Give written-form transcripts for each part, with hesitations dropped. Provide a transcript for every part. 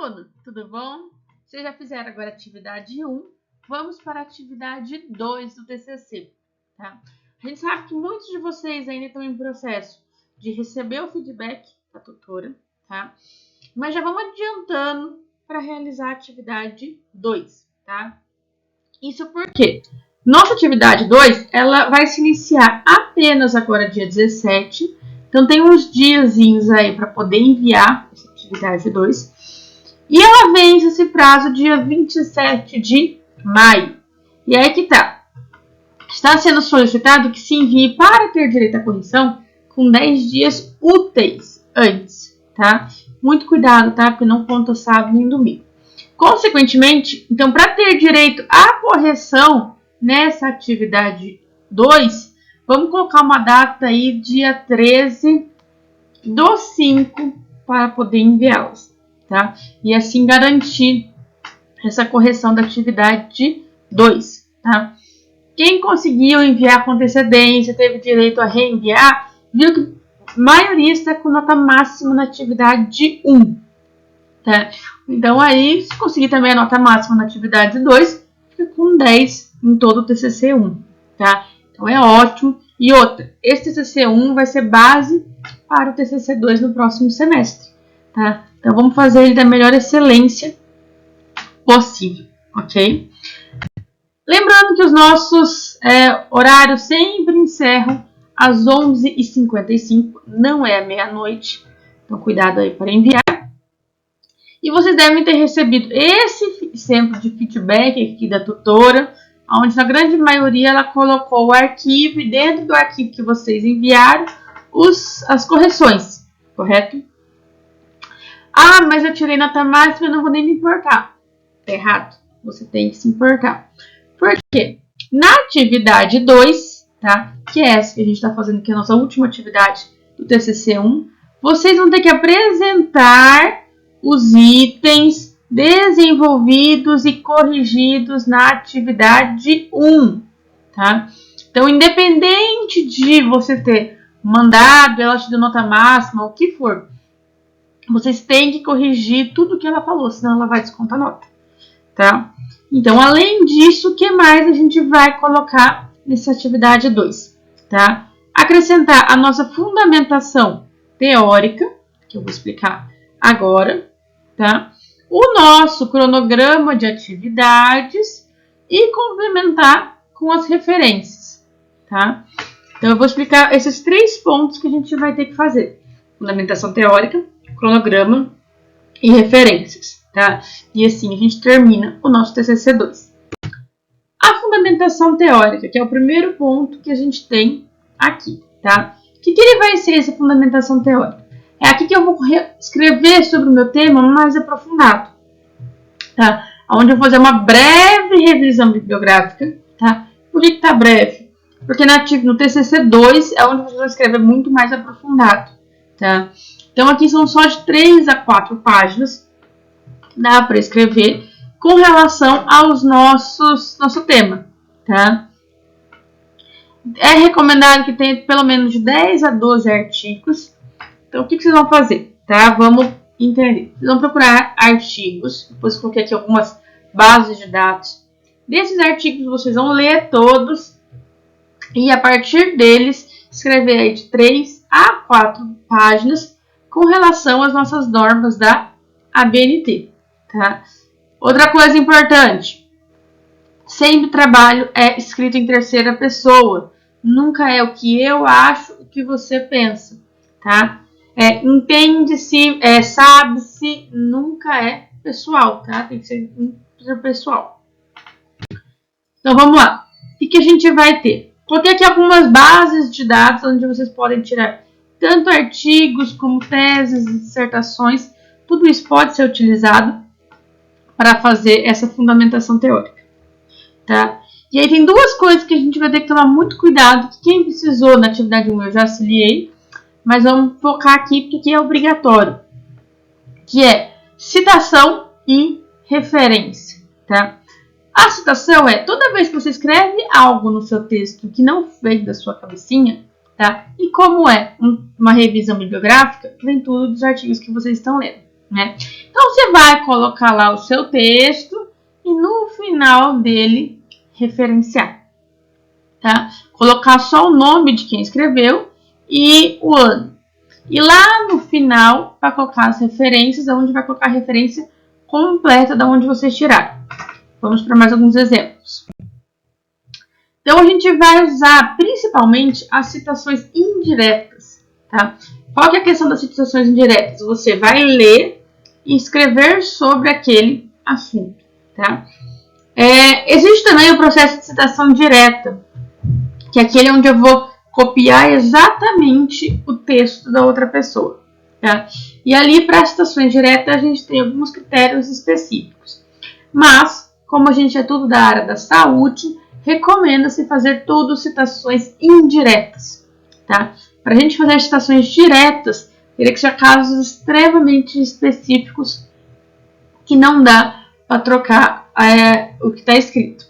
aluno, tudo bom? Vocês já fizeram agora a atividade 1, vamos para a atividade 2 do TCC, tá? A gente sabe que muitos de vocês ainda estão em processo de receber o feedback da tutora, tá? Mas já vamos adiantando para realizar a atividade 2, tá? Isso porque nossa atividade 2, ela vai se iniciar apenas agora dia 17, então tem uns diazinhos aí para poder enviar essa atividade 2. E ela vence esse prazo dia 27 de maio. E aí que tá. Está sendo solicitado que se envie para ter direito à correção com 10 dias úteis antes, tá? Muito cuidado, tá? Porque não conta sábado nem domingo. Consequentemente, então, para ter direito à correção nessa atividade 2, vamos colocar uma data aí, dia 13/5, para poder enviá-las, tá? E assim garantir essa correção da atividade 2, tá? Quem conseguiu enviar com antecedência, teve direito a reenviar, viu que a maioria está com nota máxima na atividade 1, tá? Então aí, se conseguir também a nota máxima na atividade 2, fica com 10 em todo o TCC 1, tá? Então é ótimo. E outra, esse TCC 1 vai ser base para o TCC 2 no próximo semestre, tá? Então vamos fazer ele da melhor excelência possível, ok? Lembrando que os nossos horários sempre encerram às 11h55, não é à meia-noite, então cuidado aí para enviar. E vocês devem ter recebido esse exemplo de feedback aqui da tutora, onde na grande maioria ela colocou o arquivo e dentro do arquivo que vocês enviaram as correções, correto? Ah, mas eu tirei nota máxima e não vou nem me importar. Tá errado, você tem que se importar. Por quê? Na atividade 2, tá? Que é essa que a gente está fazendo, que é a nossa última atividade do TCC 1, vocês vão ter que apresentar os itens desenvolvidos e corrigidos na atividade 1, tá? Então, independente de você ter mandado, ela te deu nota máxima, o que for, vocês têm que corrigir tudo que ela falou, senão ela vai descontar nota, tá? Então, além disso, o que mais a gente vai colocar nessa atividade 2, tá? Acrescentar a nossa fundamentação teórica, que eu vou explicar agora, tá? O nosso cronograma de atividades e complementar com as referências, tá? Então, eu vou explicar esses 3 pontos que a gente vai ter que fazer. Fundamentação teórica, cronograma e referências, tá? E assim a gente termina o nosso TCC 2. A fundamentação teórica, que é o primeiro ponto que a gente tem aqui, tá? O que ele vai ser essa fundamentação teórica? É aqui que eu vou escrever sobre o meu tema mais aprofundado, tá? Onde eu vou fazer uma breve revisão bibliográfica, tá? Por que tá breve? Porque no TCC 2 é onde vocês vão escrever muito mais aprofundado, tá? Então aqui são só de 3 a 4 páginas, dá para escrever com relação aos nosso tema, tá? É recomendado que tenha pelo menos de 10 a 12 artigos. Então, o que vocês vão fazer? Tá? Vamos entender. Vocês vão procurar artigos. Depois eu coloquei aqui algumas bases de dados. Desses artigos, vocês vão ler todos. E, a partir deles, escrever aí de 3 a 4 páginas com relação às nossas normas da ABNT. Tá? Outra coisa importante. Sempre o trabalho é escrito em terceira pessoa. Nunca é o que eu acho, o que você pensa. Tá? Entende-se, sabe-se, nunca é pessoal, tá? Tem que ser interpessoal. Então, vamos lá. O que a gente vai ter? Coloquei aqui algumas bases de dados onde vocês podem tirar tanto artigos como teses, dissertações. Tudo isso pode ser utilizado para fazer essa fundamentação teórica, tá? E aí tem 2 coisas que a gente vai ter que tomar muito cuidado, que quem precisou na atividade 1 eu já auxiliei, mas vamos focar aqui porque aqui é obrigatório, que é citação e referência, tá? A citação é toda vez que você escreve algo no seu texto que não veio da sua cabecinha, tá? E como é uma revisão bibliográfica, vem tudo dos artigos que vocês estão lendo, né? Então, você vai colocar lá o seu texto e no final dele referenciar, tá? Colocar só o nome de quem escreveu e o ano. E lá no final vai colocar as referências, onde vai colocar a referência completa de onde vocês tiraram. Vamos para mais alguns exemplos. Então a gente vai usar principalmente as citações indiretas, tá? Qual que é a questão das citações indiretas? Você vai ler e escrever sobre aquele assunto, tá? Existe também o processo de citação direta, que é aquele onde eu vou copiar exatamente o texto da outra pessoa, tá? E ali, para citações diretas, a gente tem alguns critérios específicos. Mas, como a gente é tudo da área da saúde, recomenda-se fazer tudo citações indiretas, tá? Para a gente fazer citações diretas, teria que ser casos extremamente específicos que não dá para trocar o que está escrito.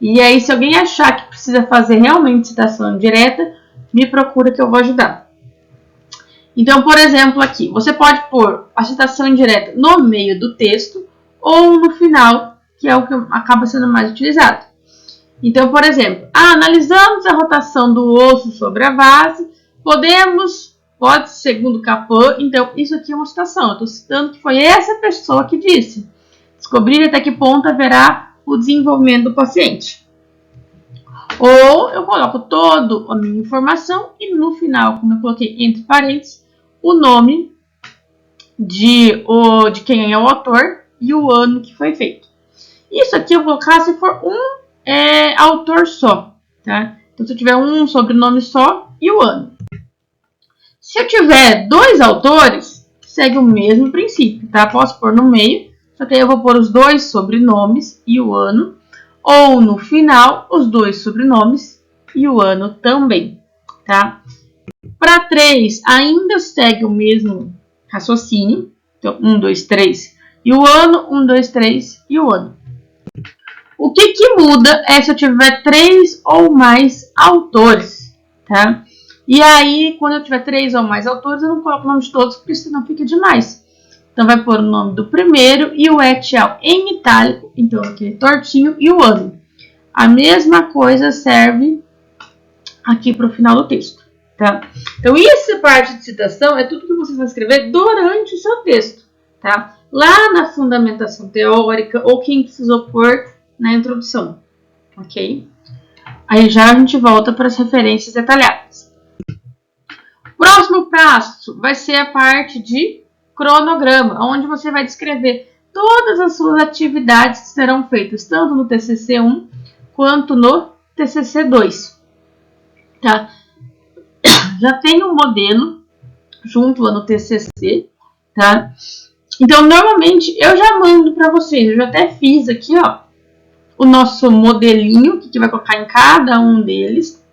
E aí, se alguém achar que precisa fazer realmente citação direta, me procura que eu vou ajudar. Então, por exemplo, aqui, você pode pôr a citação indireta no meio do texto ou no final, que é o que acaba sendo mais utilizado. Então, por exemplo, analisamos a rotação do osso sobre a base, pode, segundo Caplan, então isso aqui é uma citação, eu estou citando que foi essa pessoa que disse. Descobrir até que ponto haverá o desenvolvimento do paciente. Ou eu coloco toda a minha informação e no final, como eu coloquei entre parênteses, o nome de quem é o autor e o ano que foi feito. Isso aqui eu vou colocar se for um autor só, tá? Então, se eu tiver um sobrenome só e o ano. Se eu tiver dois autores, segue o mesmo princípio, tá? Posso pôr no meio, só que aí eu vou pôr os dois sobrenomes e o ano. Ou no final, os dois sobrenomes e o ano também, tá? Para 3, ainda segue o mesmo raciocínio. Então, 1, 2, 3 e o ano, 1, 2, 3 e o ano. O que muda é se eu tiver 3 ou mais autores, tá? E aí, quando eu tiver 3 ou mais autores, eu não coloco o nome de todos, porque senão fica demais. Então, vai pôr o nome do primeiro e o et al. Em itálico, então aquele tortinho, e o ano. A mesma coisa serve aqui para o final do texto, tá? Então, essa parte de citação é tudo que vocês vão escrever durante o seu texto, tá? Lá na fundamentação teórica ou quem precisou pôr na introdução, ok? Aí já a gente volta para as referências detalhadas. O próximo passo vai ser a parte de cronograma, onde você vai descrever todas as suas atividades que serão feitas, tanto no TCC 1 quanto no TCC 2, tá? Já tem um modelo junto lá no TCC, tá? Então, normalmente, eu já mando para vocês, eu já até fiz aqui, ó, o nosso modelinho, que vai colocar em cada um deles,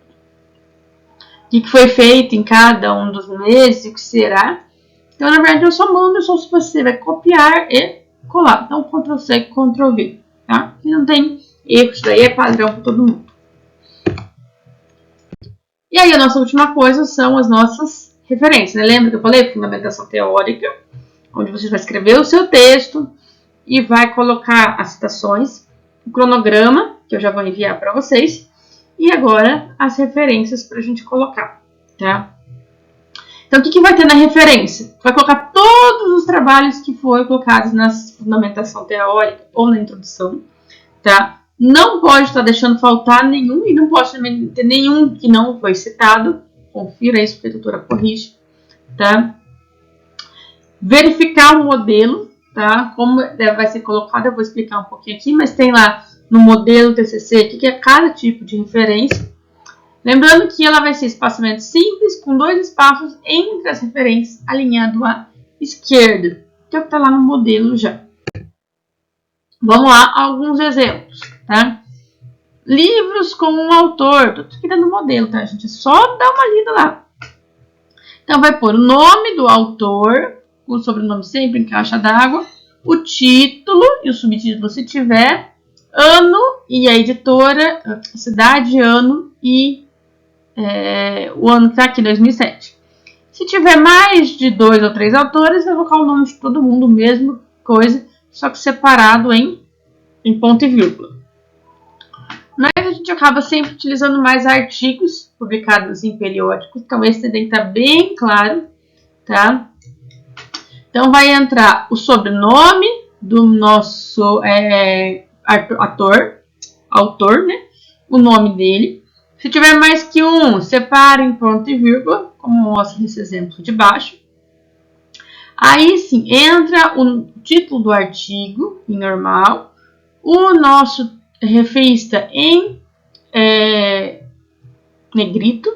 o que foi feito em cada um dos meses, o que será. Então, na verdade, eu só mando, só se você vai copiar e colar. Então, Ctrl+C, Ctrl+V, tá? E não tem erro, isso daí é padrão para todo mundo. E aí, a nossa última coisa são as nossas referências, né? Lembra que eu falei? Fundamentação teórica, onde você vai escrever o seu texto e vai colocar as citações, o cronograma, que eu já vou enviar para vocês, e agora as referências para a gente colocar, tá? Então, o que vai ter na referência? Vai colocar todos os trabalhos que foram colocados na fundamentação teórica ou na introdução, tá? Não pode estar deixando faltar nenhum e não pode também ter nenhum que não foi citado. Confira isso, porque a tutora corrige, tá? Verificar o modelo, tá? Como vai ser colocado, eu vou explicar um pouquinho aqui, mas tem lá no modelo TCC o que é cada tipo de referência. Lembrando que ela vai ser espaçamento simples, com 2 espaços entre as referências, alinhado à esquerda, que é o que está lá no modelo já. Vamos lá, alguns exemplos, tá? Livros com um autor, tudo aqui no modelo, tá, gente? É só dar uma lida lá. Então, vai pôr o nome do autor, o sobrenome sempre em caixa d'água, o título e o subtítulo se tiver, ano e a editora, a cidade, ano e o ano que está aqui, 2007. Se tiver mais de 2 ou 3 autores, eu vou colocar o nome de todo mundo mesmo, coisa, só que separado em ponto e vírgula. Mas a gente acaba sempre utilizando mais artigos publicados em periódicos, então esse tem que estar bem claro, tá? Então vai entrar o sobrenome do nosso autor, né? O nome dele. Se tiver mais que um, separe em ponto e vírgula, como mostra nesse exemplo de baixo. Aí sim, entra o título do artigo em normal, o nosso referista em negrito,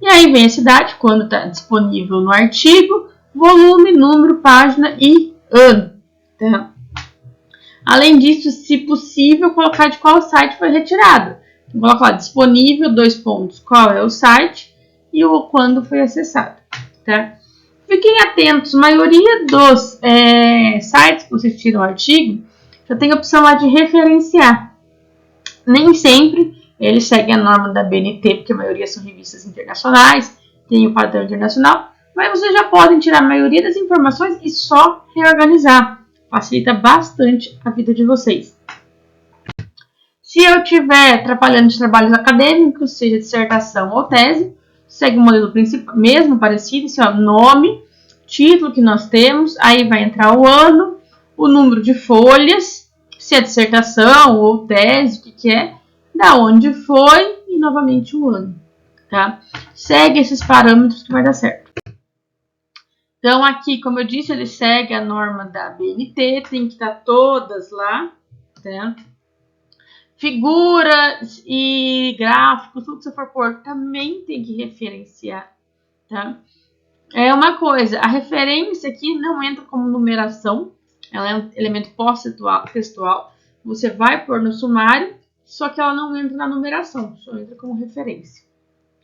e aí vem a cidade, quando está disponível no artigo, volume, número, página e ano. Tá? Além disso, se possível, colocar de qual site foi retirado. Então, colocar lá, disponível, 2 pontos, qual é o site e o quando foi acessado. Tá? Fiquem atentos, a maioria dos sites que vocês tiram o artigo já tem a opção lá de referenciar. Nem sempre eles seguem a norma da BNT, porque a maioria são revistas internacionais, tem o padrão internacional, mas vocês já podem tirar a maioria das informações e só reorganizar. Facilita bastante a vida de vocês. Se eu estiver trabalhando de trabalhos acadêmicos, seja dissertação ou tese, segue o modelo principal, mesmo parecido, assim, ó, nome, título que nós temos, aí vai entrar o ano, o número de folhas, se é dissertação ou tese, o que é, da onde foi e novamente o ano, tá? Segue esses parâmetros que vai dar certo. Então aqui, como eu disse, ele segue a norma da BNT, tem que estar todas lá, tá? Figuras e gráficos, tudo que você for pôr, também tem que referenciar, tá? É uma coisa, a referência aqui não entra como numeração, ela é um elemento pós-textual, você vai pôr no sumário, só que ela não entra na numeração, só entra como referência,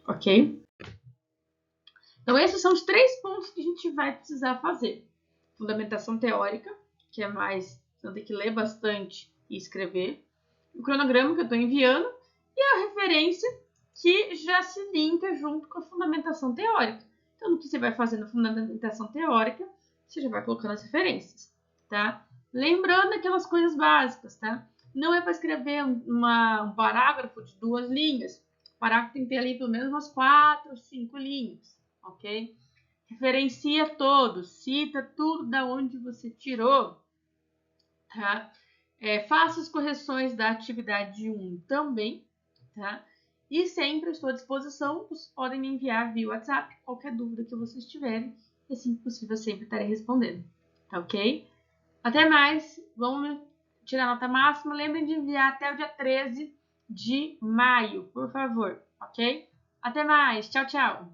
ok? Então esses são os 3 pontos que a gente vai precisar fazer. Fundamentação teórica, que é mais, você tem que ler bastante e escrever. O cronograma que eu estou enviando e a referência que já se linka junto com a fundamentação teórica. Então, no que você vai fazer na fundamentação teórica, você já vai colocando as referências, tá? Lembrando aquelas coisas básicas, tá? Não é para escrever um parágrafo de 2 linhas. O parágrafo tem que ter ali pelo menos umas 4, 5 linhas, ok? Referencia todos, cita tudo da onde você tirou, tá? Faça as correções da atividade 1 também, tá? E sempre estou à disposição, vocês podem me enviar via WhatsApp qualquer dúvida que vocês tiverem, e assim que possível eu sempre estarei respondendo, tá ok? Até mais, vamos tirar a nota máxima, lembrem de enviar até o dia 13 de maio, por favor, ok? Até mais, tchau, tchau!